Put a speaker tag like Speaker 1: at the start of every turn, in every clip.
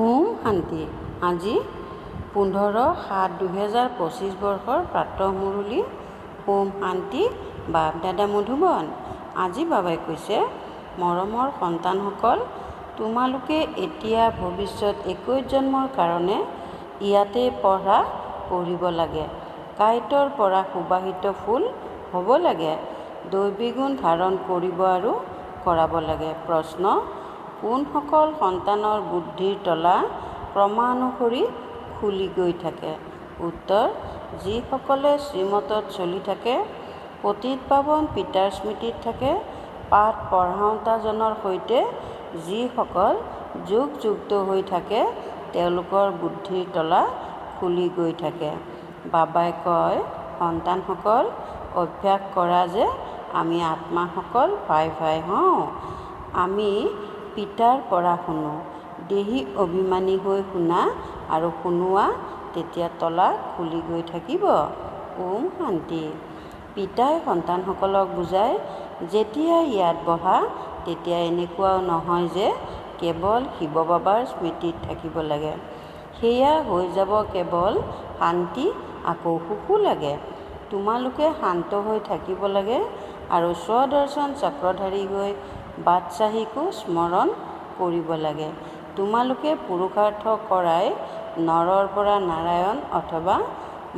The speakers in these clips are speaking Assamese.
Speaker 1: ওম শান্তি। আজি 15/7/2025 বৰ্ষৰ প্ৰাতঃমুৰলী। ওম শান্তি। বাপ দাদা মধুবন। আজি বাবাই কৈছে, মৰমৰ সন্তানসকল, তোমালোকে এতিয়া ভৱিষ্যত 21 জন্মৰ কাৰণে ইয়াতে পঢ়িব লাগে। কাঁইটৰ পৰা সুবাসিত ফুল হ'ব লাগে। দৈবিক গুণ ধাৰণ কৰিব আৰু কৰাব লাগে। প্ৰশ্ন: কোনসকল সন্তানৰ বুদ্ধিৰ তলা ক্ৰমানুসৰি খুলি গৈ থাকে? উত্তৰ: যিসকলে শ্ৰীমতত চলি থাকে, পতিত পাৱন পিতাৰ স্মৃতিত থাকে, পাঠ পঢ়াওঁতাজনৰ সৈতে যিসকল যোগযুক্ত হৈ থাকে, তেওঁলোকৰ বুদ্ধিৰ তলা খুলি গৈ থাকে। বাবাই কয়, সন্তানসকল, অভ্যাস কৰা যে আমি আত্মাসকল ভাই ভাই হওঁ। আমি পিতাৰ পৰা শুনো। দেহী অভিমানী হৈ শুনা আৰু শুনোৱা, তেতিয়া তলা খুলি গৈ থাকিব। ওম শান্তি। পিতাই সন্তানসকলক বুজায়, যেতিয়া ইয়াত বহা, তেতিয়া এনেকুৱাও নহয় যে কেৱল শিৱ বাবাৰ স্মৃতিত থাকিব লাগে। সেয়া হৈ যাব কেৱল শান্তি, আকৌ সুখো লাগে। তোমালোকে শান্ত হৈ থাকিব লাগে আৰু স্বদৰ্শন চক্ৰধাৰী হৈ বাদশ্বাহীকো স্মৰণ কৰিব লাগে। তোমালোকে পুৰুষাৰ্থ কৰাই নৰৰ পৰা নাৰায়ণ অথবা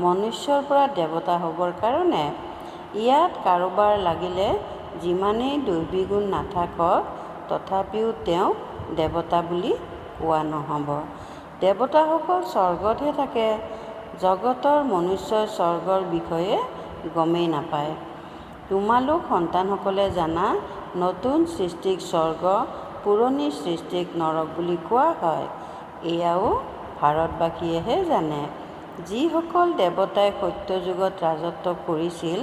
Speaker 1: মনুষ্যৰ পৰা দেৱতা হ'বৰ কাৰণে। ইয়াত কাৰোবাৰ লাগিলে যিমানেই দৈবিক গুণ নাথাকক, তথাপিও তেওঁক দেৱতা বুলি কোৱা নহ'ব। দেৱতাসকল স্বৰ্গতহে থাকে। জগতৰ মনুষ্যই স্বৰ্গৰ বিষয়ে গমেই নাপায়। তোমালোক সন্তানসকলে জানা, নতুন সৃষ্টিক স্বৰ্গ, পুৰণি সৃষ্টিক নৰক বুলি কোৱা হয়। এয়াও ভাৰতবাসীয়েহে জানে। যিসকল দেৱতাই সত্যযুগত ৰাজত্ব কৰিছিল,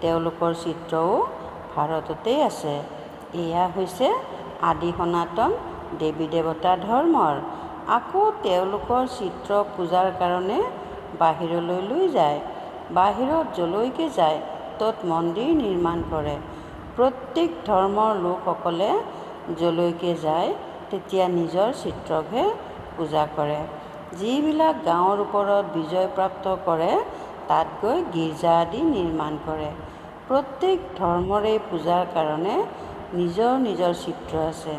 Speaker 1: তেওঁলোকৰ চিত্ৰও ভাৰততেই আছে। এয়া হৈছে আদি সনাতন দেৱী দেৱতা ধৰ্মৰ। আকৌ তেওঁলোকৰ চিত্ৰ পূজাৰ কাৰণে বাহিৰলৈ লৈ যায়। বাহিৰত যলৈকে যায়, তত মন্দিৰ নিৰ্মাণ কৰে। প্ৰত্যেক ধৰ্মৰ লোকসকলে যলৈকে যায়, তেতিয়া নিজৰ চিত্ৰকহে পূজা কৰে। যিবিলাক গাঁৱৰ ওপৰত বিজয় প্ৰাপ্ত কৰে, তাত গৈ গীৰ্জা আদি নিৰ্মাণ কৰে। প্ৰত্যেক ধৰ্মৰে পূজাৰ কাৰণে নিজৰ নিজৰ চিত্ৰ আছে।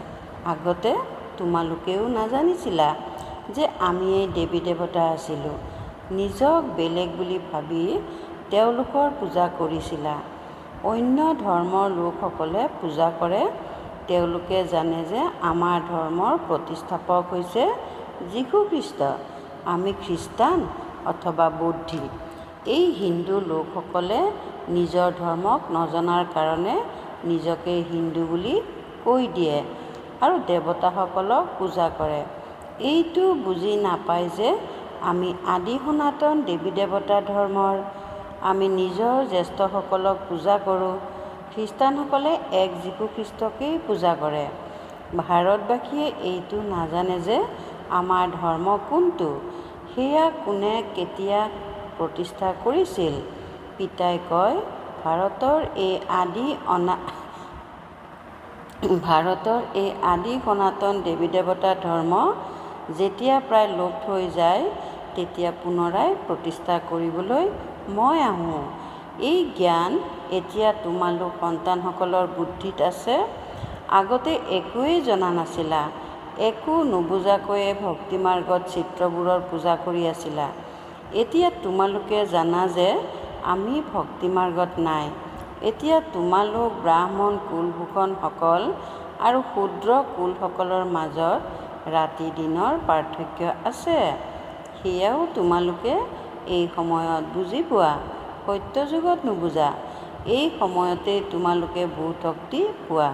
Speaker 1: আগতে তোমালোকেও নাজানিছিলা যে আমিয়েই দেৱী দেৱতা আছিলোঁ। নিজক বেলেগ বুলি ভাবি তেওঁলোকৰ পূজা কৰিছিলা। অন্য ধৰ্মৰ লোকসকলে পূজা কৰে। তেওঁলোকে জানে যে আমাৰ ধৰ্মৰ প্ৰতিষ্ঠাপক হৈছে যীশু খ্ৰীষ্ট। আমি খ্ৰীষ্টান অথবা বৌদ্ধ। এই হিন্দু লোকসকলে নিজৰ ধৰ্মক নজনাৰ কাৰণে নিজকে হিন্দু বুলি কৈ দিয়ে আৰু দেৱতাসকলক পূজা কৰে। এইটো বুজি নাপায় যে আমি আদি সনাতন দেৱী দেৱতা ধৰ্মৰ। আমি নিজৰ জ্যেষ্ঠসকলক পূজা কৰোঁ। খ্ৰীষ্টানসকলে এক যীশু খ্ৰীষ্টকেই পূজা কৰে। ভাৰতবাসীয়ে এইটো নাজানে যে আমাৰ ধৰ্ম কোনটো, সেয়া কোনে কেতিয়া প্ৰতিষ্ঠা কৰিছিল। পিতাই কয়, ভাৰতৰ এই আদি সনাতন দেৱী দেৱতা ধৰ্ম যেতিয়া প্ৰায় লোপ হৈ যায়, তেতিয়া পুনৰাই প্ৰতিষ্ঠা কৰিবলৈ মই আহোঁ। এই জ্ঞান এতিয়া তোমালোক সন্তানসকলৰ বুদ্ধিত আছে। আগতে একোৱেই জনা নাছিলা। একো নুবুজাকৈয়ে ভক্তিমাৰ্গত চিত্ৰবোৰৰ পূজা কৰি আছিলা। এতিয়া তোমালোকে জানা যে আমি ভক্তিমাৰ্গত নাই। এতিয়া তোমালোক ব্ৰাহ্মণ কুলভূষণসকল আৰু শূদ্ৰ কুলসকলৰ মাজত ৰাতি দিনৰ পাৰ্থক্য আছে। সেয়াও তোমালোকে এই সময়ত বুজি পোৱা। সত্যযুগত নুবুজা। এই সময়তেই তোমালোকে ভূত শক্তি পোৱা।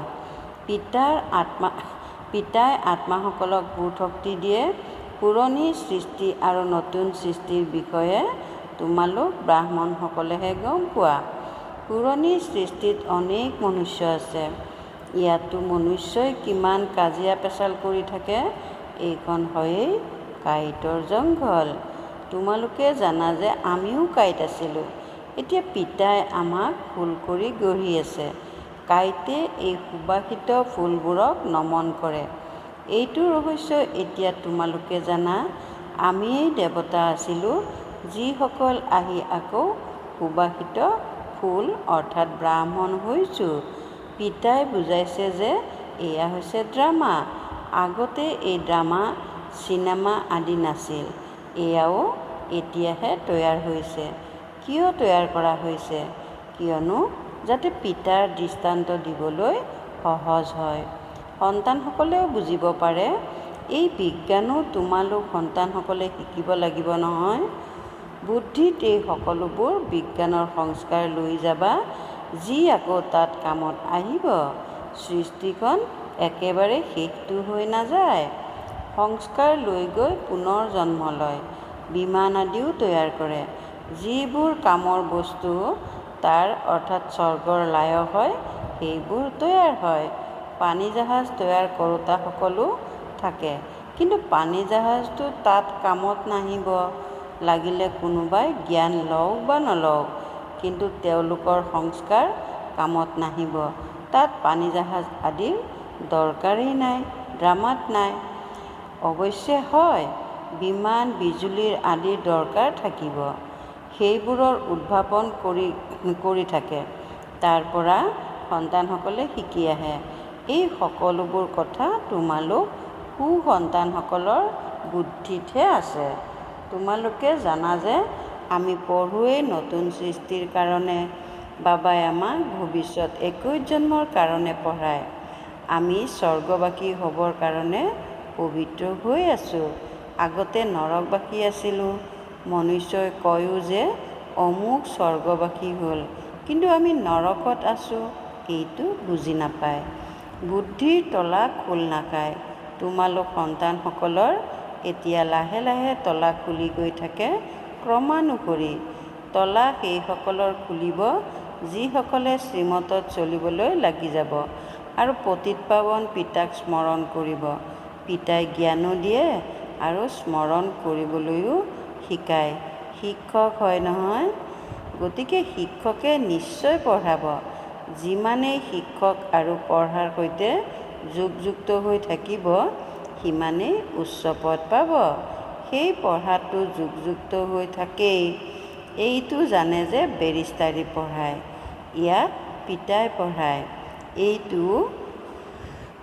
Speaker 1: পিতাই আত্মাসকলক ভূত শক্তি দিয়ে। পুৰণি সৃষ্টি আৰু নতুন সৃষ্টিৰ বিষয়ে তোমালোক ব্ৰাহ্মণসকলেহে গম পোৱা। পুৰণি সৃষ্টিত অনেক মনুষ্য আছে। ইয়াতো মনুষ্যই কিমান কাজিয়া পেচাল কৰি থাকে। এইখন হয়েই কাঁইটৰ জংঘল। তোমালোকে জানা যে আমিও কাঁইট আছিলোঁ। এতিয়া পিতাই আমাক ফুল কৰি গঢ়ি আছে। কাঁইটে এই সুবাসিত ফুলবোৰক নমন কৰে। এইটো ৰহস্য এতিয়া তোমালোকে জানা। আমিয়েই দেৱতা আছিলোঁ, যিসকল আহি আকৌ সুবাসিত ফুল অৰ্থাৎ ব্ৰাহ্মণ হৈছোঁ। পিতাই বুজাইছে যে এয়া হৈছে ড্ৰামা। আগতে এই ড্ৰামা, চিনেমা আদি নাছিল। এয়াও এতিয়াহে তৈয়াৰ হৈছে। কিয় তৈয়াৰ কৰা হৈছে? কিয়নো যাতে পিতাৰ দৃষ্টান্ত দিবলৈ সহজ হয়, সন্তানসকলেও বুজিব পাৰে। এই বিজ্ঞানো তোমালোক সন্তানসকলে শিকিব লাগিব নহয়। বুদ্ধিত এই সকলোবোৰ বিজ্ঞানৰ সংস্কাৰ লৈ যাবা, যি আকৌ তাত কামত আহিব। সৃষ্টিখন একেবাৰে শেষটো হৈ নাযায়। সংস্কাৰ লৈ গৈ পুনৰ জন্ম লয়। বিমান আদিও তৈয়াৰ কৰে। যিবোৰ কামৰ বস্তু তাৰ অৰ্থাৎ স্বৰ্গৰ লায়ক হয়, সেইবোৰ তৈয়াৰ হয়। পানী জাহাজ তৈয়াৰ কৰোঁতাসকলো থাকে, কিন্তু পানী জাহাজটো তাত কামত নাহিব। লাগিলে কোনোবাই জ্ঞান লওক বা নলওক, কিন্তু তেওঁলোকৰ সংস্কাৰ কামত নাহিব। তাত পানী জাহাজ আদিৰ দৰকাৰেই নাই, ড্ৰামাত নাই। অৱশ্যে হয়, বিমান বিজুলীৰ আদিৰ দৰকাৰ থাকিব। সেইবোৰৰ উদ্ভাৱন কৰি থাকে। তাৰ পৰা সন্তানসকলে শিকি আহে। এই সকলোবোৰ কথা তোমালোক সুসন্তানসকলৰ বুদ্ধিতহে আছে। তোমালোকে জানা যে আমি পঢ়োৱেই নতুন সৃষ্টিৰ কাৰণে। বাবাই আমাক ভৱিষ্যত 21 জন্মৰ কাৰণে পঢ়ায়। আমি স্বৰ্গবাসী হ'বৰ কাৰণে পবিত্ৰ হৈ আছোঁ। আগতে নৰকবাসী আছিলোঁ। মনুষ্যই কয়ও যে অমুক স্বৰ্গবাসী হ'ল, কিন্তু আমি নৰকত আছোঁ, এইটো বুজি নাপায়। বুদ্ধিৰ তলা খোল নাখায়। তোমালোক সন্তানসকলৰ এতিয়া লাহে লাহে তলা খুলি গৈ থাকে। ক্ৰমানুসৰি তলা সেইসকলৰ খুলিব, যিসকলে শ্ৰীমতত চলিবলৈ লাগি যাব আৰু পতিতপাৱন পিতাক স্মৰণ কৰিব। পিতাই জ্ঞানো দিয়ে আৰু স্মৰণ কৰিবলৈও শিকায়। শিক্ষক হয় নহয়, গতিকে শিক্ষকে নিশ্চয় পঢ়াব। যিমানেই শিক্ষক আৰু পঢ়াৰ সৈতে যোগযুক্ত হৈ থাকিব, সিমানেই উচ্চ পদ পাব। সেই পঢ়াটো যোগযুক্ত হৈ থাকেই। এইটো জানে যে বেৰিষ্টাৰী পঢ়ায়, ইয়াত পিতাই পঢ়ায়। এইটো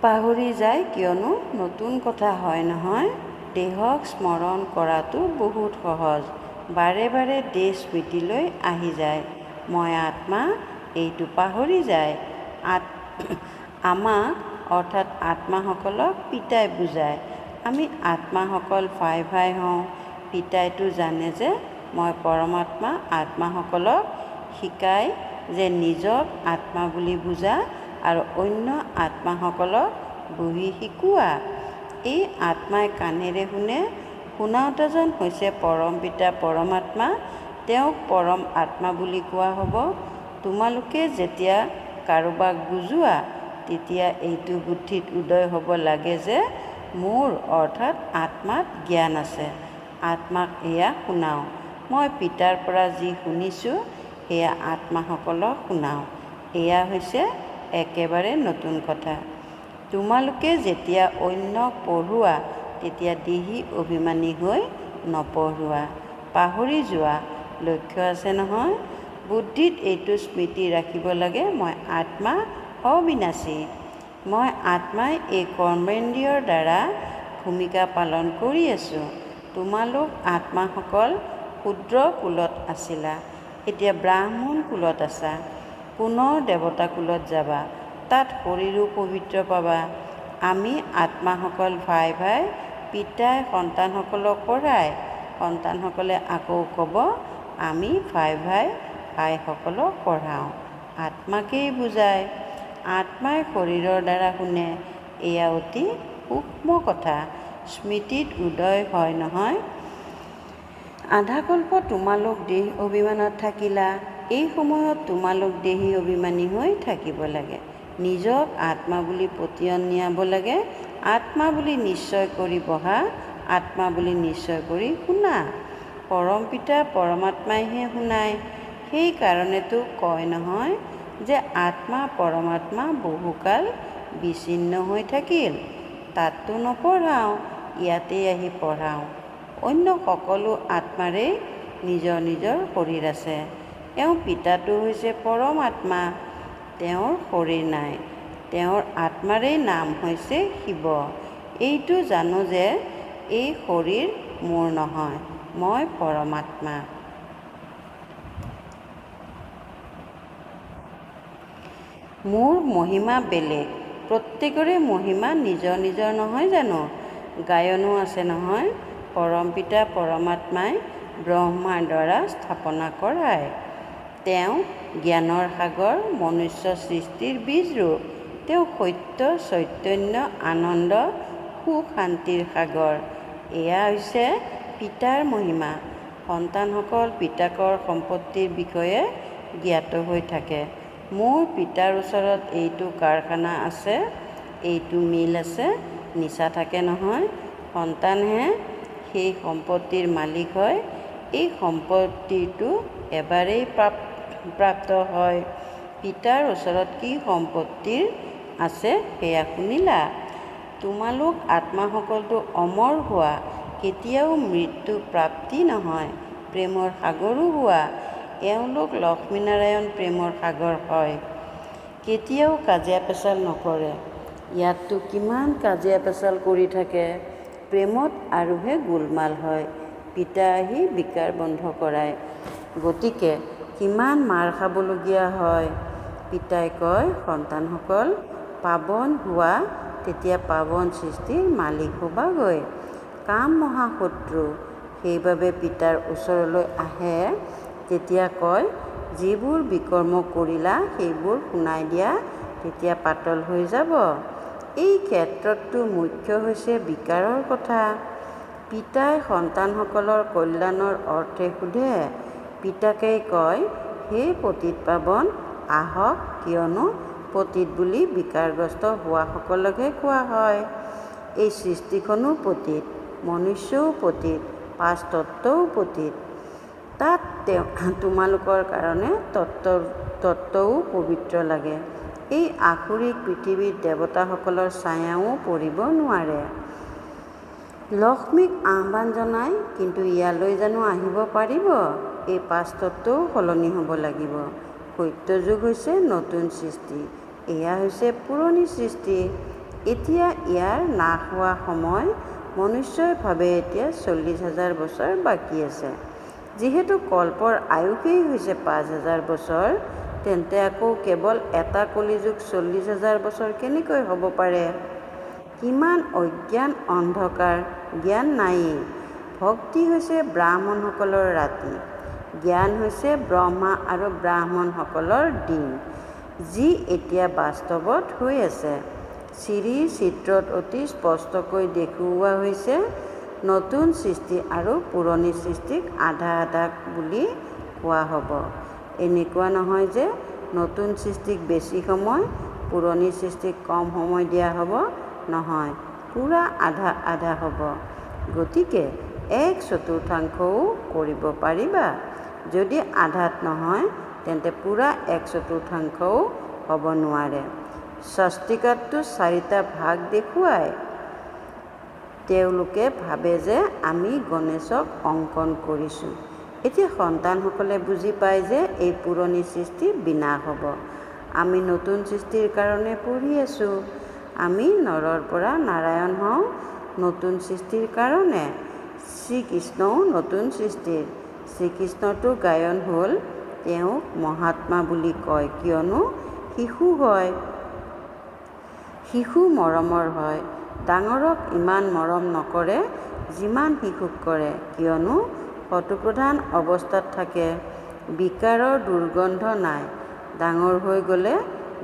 Speaker 1: পাহৰি যায়, কিয়নো নতুন কথা হয় নহয়। দেহক স্মৰণ কৰাটো বহুত সহজ। বাৰে বাৰে দেহ স্মৃতিলৈ আহি যায়। মই আত্মা, এইটো পাহৰি যায়। আমাক অৰ্থাৎ আত্মাসকলক পিতাই বুজায়। আমি আত্মাসকল ভাই ভাই হওঁ। পিতাইটো জানে যে মই পৰমাত্মা। আত্মাসকলক শিকায় যে নিজক আত্মা বুলি বুজা আৰু অন্য আত্মাসকলক বহি শিকোৱা। এই আত্মাই কাণেৰে শুনে। শুনাওতাজন হৈছে পৰম পিতা পৰমাত্মা। তেওঁক পৰম আত্মা বুলি কোৱা হ'ব। তোমালোকে যেতিয়া কাৰোবাক বুজোৱা, তেতিয়া এইটো বুদ্ধিত উদয় হ'ব লাগে যে মোৰ অৰ্থাৎ আত্মাত জ্ঞান আছে। আত্মাক এয়া শুনাওঁ। মই পিতাৰ পৰা যি শুনিছোঁ, সেয়া আত্মাসকলক শুনাওঁ। এয়া হৈছে একেবাৰে নতুন কথা। তোমালোকে যেতিয়া অন্যক পঢ়োৱা, তেতিয়া দেহী অভিমানী হৈ নপঢ়োৱা। পাহৰি যোৱা। লক্ষ্য আছে নহয়। বুদ্ধিত এইটো স্মৃতি ৰাখিব লাগে, মই আত্মা অবিনাশী। মই আত্মাই এই কৰ্মেন্দ্ৰিয়ৰ দ্বাৰা ভূমিকা পালন কৰি আছোঁ। তোমালোক আত্মাসকল শূদ্ৰ কুলত আছিলা, এতিয়া ব্ৰাহ্মণ কুলত আছা। পুনৰ দেৱতা কুলত যাবা, তাত শৰীৰো পবিত্ৰ পাবা। আমি আত্মাসকল ভাই ভাই। পিতাই সন্তানসকলক পঢ়ায়। সন্তানসকলে আকৌ ক'ব, আমি ভাই ভাই ভাইসকলক পঢ়াওঁ। আত্মাকেই বুজায়। আত্মাই শৰীৰৰ দ্বাৰা শুনে। এয়া অতি সূক্ষ্ম কথা। স্মৃতিত উদয় হয় নহয়। আধাকল্প তোমালোক দেহ অভিমানত থাকিলা। এই সময়ত তোমালোক দেহী অভিমানী হৈ থাকিব লাগে। নিজক আত্মা বুলি পতিয়ন নিয়াব লাগে। আত্মা বুলি নিশ্চয় কৰি বহা, আত্মা বুলি নিশ্চয় কৰি শুনা। পৰম পিতা পৰমাত্মাইহে শুনায়। সেইকাৰণেতো কয় নহয় যে আত্মা পৰমাত্মা বহুকাল বিচ্ছিন্ন হৈ থাকিল। তাততো নপঢ়াওঁ, ইয়াতেই আহি পঢ়াওঁ। অন্য সকলো আত্মাৰেই নিজৰ নিজৰ শৰীৰ আছে। এওঁ পিতাটো হৈছে পৰম আত্মা, তেওঁৰ শৰীৰ নাই। তেওঁৰ আত্মাৰেই নাম হৈছে শিৱ। এইটো জানো যে এই শৰীৰ মোৰ নহয়, মই পৰমাত্মা। মোৰ মহিমা বেলেগ, প্ৰত্যেকৰে মহিমা নিজৰ নিজৰ নহয় জানো? গায়নো আছে নহয়, পৰম পিতা পৰমাত্মাই ব্ৰহ্মাৰ দ্বাৰা স্থাপনা কৰায়। তেওঁ জ্ঞানৰ সাগৰ, মনুষ্য সৃষ্টিৰ বীজৰূপ। তেওঁ সত্য, চৈতন্য, আনন্দ, সুখ, শান্তিৰ সাগৰ। এয়া হৈছে পিতাৰ মহিমা। সন্তানসকল পিতাকৰ সম্পত্তিৰ বিষয়ে জ্ঞাত হৈ থাকে। মোৰ পিতাৰ ওচৰত এইটো কাৰখানা আছে, এইটো মিল আছে, নিচা থাকে নহয়। সন্তানহে সেই সম্পত্তিৰ মালিক হয়। এই সম্পত্তিটো এবাৰেই প্ৰাপ্ত হয়। পিতাৰ ওচৰত কি সম্পত্তিৰ আছে সেয়া শুনিলা? তোমালোক আত্মাসকলতো অমৰ হোৱা, কেতিয়াও মৃত্যু প্ৰাপ্তি নহয়, প্ৰেমৰ সাগৰো হোৱা। এওঁলোক লক্ষ্মীনাৰায়ণ প্ৰেমৰ সাগৰ হয়, কেতিয়াও কাজিয়া পেচাল নকৰে। ইয়াততো কিমান কাজিয়া পেচাল কৰি থাকে, প্ৰেমত আৰুহে গোলমাল হয়। পিতা আহি বিকাৰ বন্ধ কৰায়, গতিকে কিমান মাৰ খাবলগীয়া হয়। পিতাই কয়, সন্তানসকল পাৱন হোৱা, তেতিয়া পাৱন সৃষ্টিৰ মালিক হ'বাগৈ। কাম মহাশত্ৰু, সেইবাবে পিতাৰ ওচৰলৈ আহে। তেতিয়া কয়, যিবোৰ বিকৰ্ম কৰিলা সেইবোৰ শুনাই দিয়া, তেতিয়া পাতল হৈ যাব। এই ক্ষেত্ৰততো মুখ্য হৈছে বিকাৰৰ কথা। পিতাই সন্তানসকলৰ কল্যাণৰ অৰ্থে সোধে। পিতাকেই কয়, হে পতিত পাৱন, আহক, কিয়নো পতিত বুলি বিকাৰগ্ৰস্ত হোৱাসকলকহে কোৱা হয়। এই সৃষ্টিখনো পতিত, মনুষ্যও পতিত, পাঁচ তত্ত্বও পতিত। তাত তোমালোকৰ কাৰণে তত্ত্বও পবিত্ৰ লাগে। এই আসুৰিক পৃথিৱীত দেৱতাসকলৰ ছায়াও পৰিব নোৱাৰে। লক্ষ্মীক আহ্বান জনাই, কিন্তু ইয়ালৈ জানো আহিব পাৰিব? এই পাঁচ তত্ত্বও সলনি হ'ব লাগিব। সত্যযুগ হৈছে নতুন সৃষ্টি, এয়া হৈছে পুৰণি সৃষ্টি। এতিয়া ইয়াৰ নাশ হোৱা সময়। মনুষ্যই ভাবে এতিয়া 40,000 বছৰ বাকী আছে। যিহেতু কল্পৰ আয়ুসেই হৈছে 5,000 বছৰ, তেন্তে আকৌ কেৱল এটা কলিযুগ 40,000 বছৰ কেনেকৈ হ'ব পাৰে? কিমান অজ্ঞান, অন্ধকাৰ, জ্ঞান নায়েই। ভক্তি হৈছে ব্ৰাহ্মণসকলৰ ৰাতি, জ্ঞান হৈছে ব্ৰহ্মা আৰু ব্ৰাহ্মণসকলৰ দিন, যি এতিয়া বাস্তৱত হৈ আছে। শ্ৰীৰ চিত্ৰত অতি স্পষ্টকৈ দেখুওৱা হৈছে, নতুন সৃষ্টি আৰু পুৰণি সৃষ্টিক আধা আধা বুলি কোৱা হ'ব। এনেকুৱা নহয় যে নতুন সৃষ্টিক বেছি সময়, পুৰণি সৃষ্টিক কম সময় দিয়া হ'ব, নহয়, পূৰা আধা আধা হ'ব। গতিকে 1/4ও কৰিব পাৰিবা। যদি আধাত নহয়, তেন্তে পূৰা 1/4ও হ'ব নোৱাৰে। স্বস্তিকাততো 4টা ভাগ দেখুৱায়। তেওঁলোকে ভাবে যে আমি গণেশক অংকন কৰিছোঁ। এতিয়া সন্তানসকলে বুজি পায় যে এই পুৰণি সৃষ্টি বিনাশ হ'ব। আমি নতুন সৃষ্টিৰ কাৰণে পঢ়ি আছোঁ। আমি নৰৰ পৰা নাৰায়ণ হওঁ নতুন সৃষ্টিৰ কাৰণে। শ্ৰীকৃষ্ণও নতুন সৃষ্টিৰ। শ্ৰীকৃষ্ণতো গায়ন হ'ল, তেওঁক মহাত্মা বুলি কয় কিয়নো শিশু হয়। শিশু মৰমৰ হয়। ডাঙৰক ইমান মৰম নকৰে যিমান শিশুক কৰে, কিয়নো শতপ্ৰধান অৱস্থাত থাকে। বিকাৰৰ দুৰ্গন্ধ নাই। ডাঙৰ হৈ গ'লে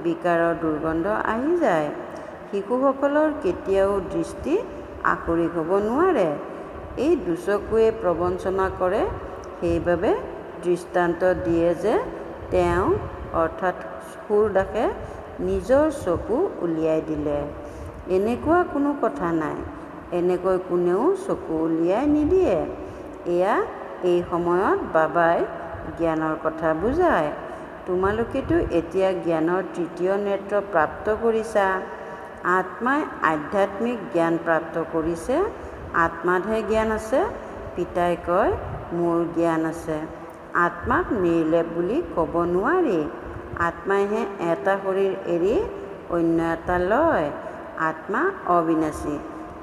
Speaker 1: বিকাৰৰ দুৰ্গন্ধ আহি যায়। শিশুসকলৰ কেতিয়াও দৃষ্টি আসুৰিক হ'ব নোৱাৰে। এই দুচকুৱে প্ৰবঞ্চনা কৰে, সেইবাবে দৃষ্টান্ত দিয়ে যে তেওঁ অৰ্থাৎ সূৰদাসে নিজৰ চকু উলিয়াই দিলে। এনেকুৱা কোনো কথা নাই। এনেকৈ কোনেও চকু উলিয়াই নিদিয়ে। এয়া এই সময়ত বাবাই জ্ঞানৰ কথা বুজায়। তোমালোকেতো এতিয়া জ্ঞানৰ তৃতীয় নেত্ৰ প্ৰাপ্ত কৰিছা। আত্মাই আধ্যাত্মিক জ্ঞান প্ৰাপ্ত কৰিছে। আত্মাতহে জ্ঞান আছে। পিতাই কয়, মোৰ জ্ঞান আছে। আত্মাক নিৰ্লেপ বুলি ক'ব নোৱাৰি। আত্মাইহে এটা শৰীৰ এৰি অন্য এটা লয়। আত্মা অবিনাশী।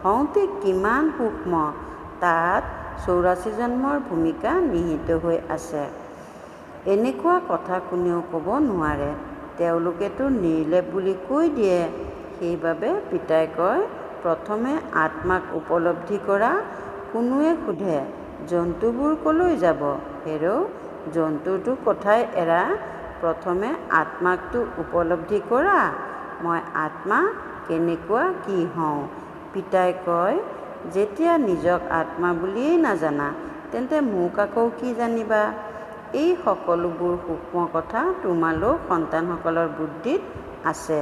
Speaker 1: হওঁতে কিমান সূক্ষ্ম, তাত 84 জন্মৰ ভূমিকা নিহিত হৈ আছে। এনেকুৱা কথা কোনেও ক'ব নোৱাৰে। তেওঁলোকেতো নিৰ্লেপ বুলি কৈ দিয়ে। সেইবাবে পিতাই কয়, প্ৰথমে আত্মাক উপলব্ধি কৰা। কোনোৱে সোধে, জন্তুবোৰ ক'লৈ যাব? হেৰৌ, জন্তুটো কথাই এৰা, প্ৰথমে আত্মাকটো উপলব্ধি কৰা। মই আত্মা, কেনেকুৱা কি হওঁ? পিতাই কয়, যেতিয়া নিজক আত্মা বুলিয়েই নাজানা, তেন্তে মোক আকৌ কি জানিবা? এই সকলোবোৰ সূক্ষ্ম কথা তোমালোক সন্তানসকলৰ বুদ্ধিত আছে।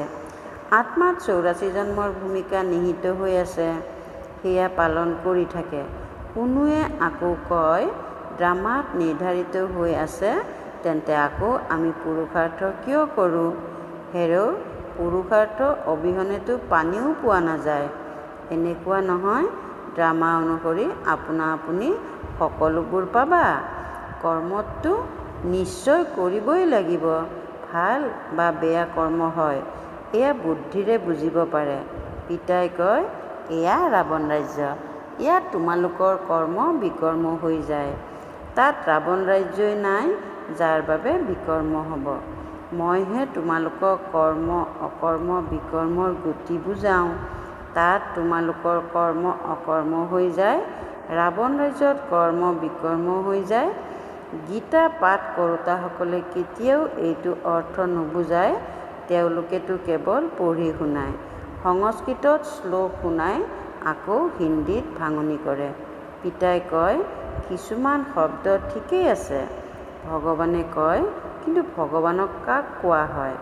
Speaker 1: আত্মাত 84 জন্মৰ ভূমিকা নিহিত হৈ আছে। সেয়া পালন কৰি থাকে। কোনোৱে আকৌ কয়, ড্ৰামাত নিৰ্ধাৰিত হৈ আছে, তেন্তে আকৌ আমি পুৰুষাৰ্থ কিয় কৰোঁ? হেৰৌ, পুৰুষাৰ্থ অবিহনেতো পানীও পোৱা নাযায়। এনেকুৱা নহয়, ড্ৰামা অনুসৰি আপোনা আপুনি সকলোবোৰ পাবা। কৰ্মটো নিশ্চয় কৰিবই লাগিব। ভাল বা বেয়া কৰ্ম হয়, এয়া বুদ্ধিৰে বুজিব পাৰে। পিতাই কয়, এয়া ৰাৱণ ৰাজ্য। ইয়াত তোমালোকৰ কৰ্ম বিকৰ্ম হৈ যায়। তাত ৰাৱণ ৰাজ্যই নাই, যাৰ বাবে বিকৰ্ম হ'ব। মইহে তোমালোকক কৰ্ম অকৰ্ম বিকৰ্মৰ গতি বুজাওঁ। তাত তোমালোকৰ কৰ্ম অকৰ্ম হৈ যায়। ৰাৱণ ৰাজ্যত কৰ্ম বিকৰ্ম হৈ যায়। গীতা পাঠ কৰোঁতাসকলে কেতিয়াও এইটো অৰ্থ নুবুজায়। তেওঁলোকেতো কেৱল পঢ়ি শুনায়। সংস্কৃতত শ্লোক শুনাই আকৌ হিন্দীত ভাঙনি কৰে। পিতাই কয়, কিছুমান শব্দ ঠিকেই আছে। ভগৱানে কয়, কিন্তু ভগৱানক কাক কোৱা হয়?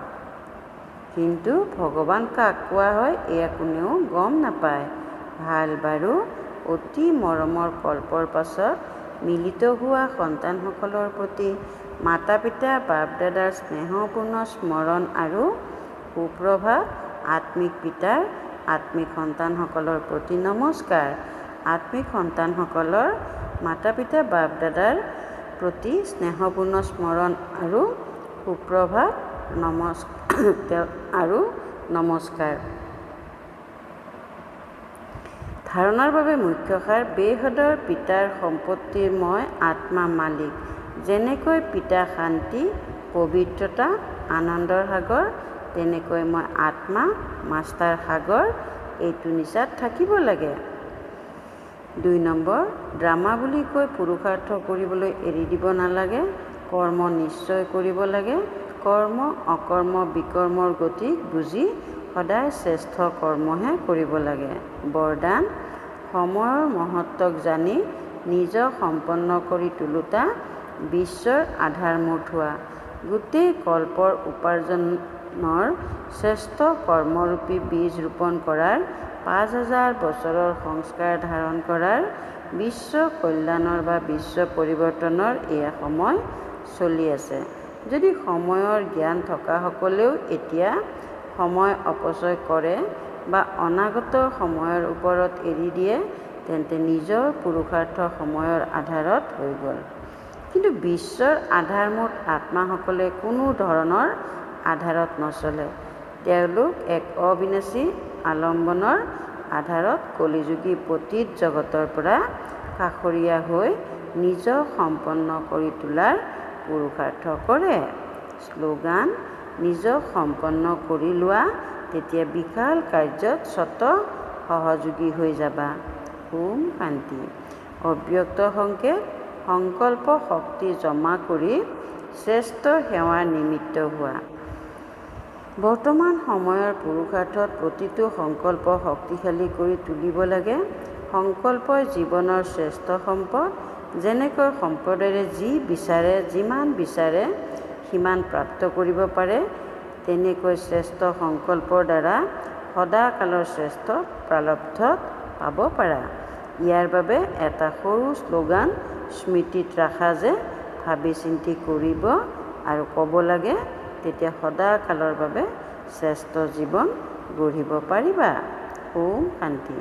Speaker 1: কিন্তু ভগৱান কাক কোৱা হয়, এয়া কোনেও গম নাপায়। ভাল বাৰু, অতি মৰমৰ কল্পৰ পাছত মিলিত হোৱা সন্তানসকলৰ প্ৰতি মাতা পিতা বাপ দাদাৰ স্নেহপূৰ্ণ স্মৰণ আৰু সুপ্ৰভাত। আত্মিক পিতাৰ আত্মিক সন্তানসকলৰ প্ৰতি নমস্কাৰ। আত্মিক সন্তানসকলৰ মাতা পিতা বাপ দাদাৰ প্ৰতি স্নেহপূৰ্ণ স্মৰণ আৰু সুপ্ৰভাত আৰু নমস্কাৰ। ধাৰণাৰ বাবে মুখ্য সাৰ, বেহদৰ পিতাৰ সম্পত্তিৰ মই আত্মা মালিক। যেনেকৈ পিতা শান্তি, পবিত্ৰতা, আনন্দৰ সাগৰ, তেনেকৈ মই আত্মা, মাষ্টাৰ সাগৰ। এইটো নিচাত থাকিব লাগে। 2 নম্বৰ, ড্ৰামা বুলি কৈ পুৰুষাৰ্থ কৰিবলৈ এৰি দিব নালাগে। কৰ্ম নিশ্চয় কৰিব লাগে। কৰ্ম অকৰ্ম বিকৰ্মৰ গতিক বুজি সদায় শ্ৰেষ্ঠ কৰ্মহে কৰিব লাগে। বৰদান, সময়ৰ মহত্বক জানি নিজক সম্পন্ন কৰি তোলোতা, বিশ্বৰ আধাৰমূঠ হোৱা। গোটেই কল্পৰ উপাৰ্জনৰ শ্ৰেষ্ঠ কৰ্মৰূপী বীজ ৰোপণ কৰাৰ, 5000 বছৰৰ সংস্কাৰ ধাৰণ কৰাৰ, বিশ্ব কল্যাণৰ বা বিশ্ব পৰিৱৰ্তনৰ এয়া সময় চলি আছে। যদি সময়ৰ জ্ঞান থকাসকলেও এতিয়া সময় অপচয় কৰে বা অনাগত সময়ৰ ওপৰত এৰি দিয়ে, তেন্তে নিজৰ পুৰুষাৰ্থ সময়ৰ আধাৰত হৈ গ'ল। কিন্তু বিশ্বৰ আধাৰমূঠ আত্মাসকলে কোনো ধৰণৰ আধাৰত নচলে। তেওঁলোক এক অবিনাশী আলম্বনৰ আধাৰত কলিযুগী পতীত জগতৰ পৰা কাষৰীয়া হৈ নিজক সম্পন্ন কৰি তোলাৰ পুৰুষাৰ্থ কৰে। শ্লোগান, নিজক সম্পন্ন কৰি লোৱা, তেতিয়া বিশাল কাৰ্যত স্বতঃ সহযোগী হৈ যাবা। ওম শান্তি। অব্যক্ত সংকেত, সংকল্প শক্তি জমা কৰি শ্ৰেষ্ঠ সেৱাৰ নিমিত্ত হোৱা। বৰ্তমান সময়ৰ পুৰুষাৰ্থত প্ৰতিটো সংকল্প শক্তিশালী কৰি তুলিব লাগে। সংকল্পই জীৱনৰ শ্ৰেষ্ঠ সম্পদ। যেনেকৈ সম্পদেৰে যি বিচাৰে, যিমান বিচাৰে সিমান প্ৰাপ্ত কৰিব পাৰে, তেনেকৈ শ্ৰেষ্ঠ সংকল্পৰ দ্বাৰা সদাকালৰ শ্ৰেষ্ঠ প্ৰাৰব্ধত পাব পাৰা। ইয়াৰ বাবে এটা সৰু শ্লোগান স্মৃতিত ৰাখা যে, ভাবি চিন্তি কৰিব আৰু ক'ব লাগে, তেতিয়া সদাকালৰ বাবে শ্ৰেষ্ঠ জীৱন গঢ়িব পাৰিবা। ওম শান্তি।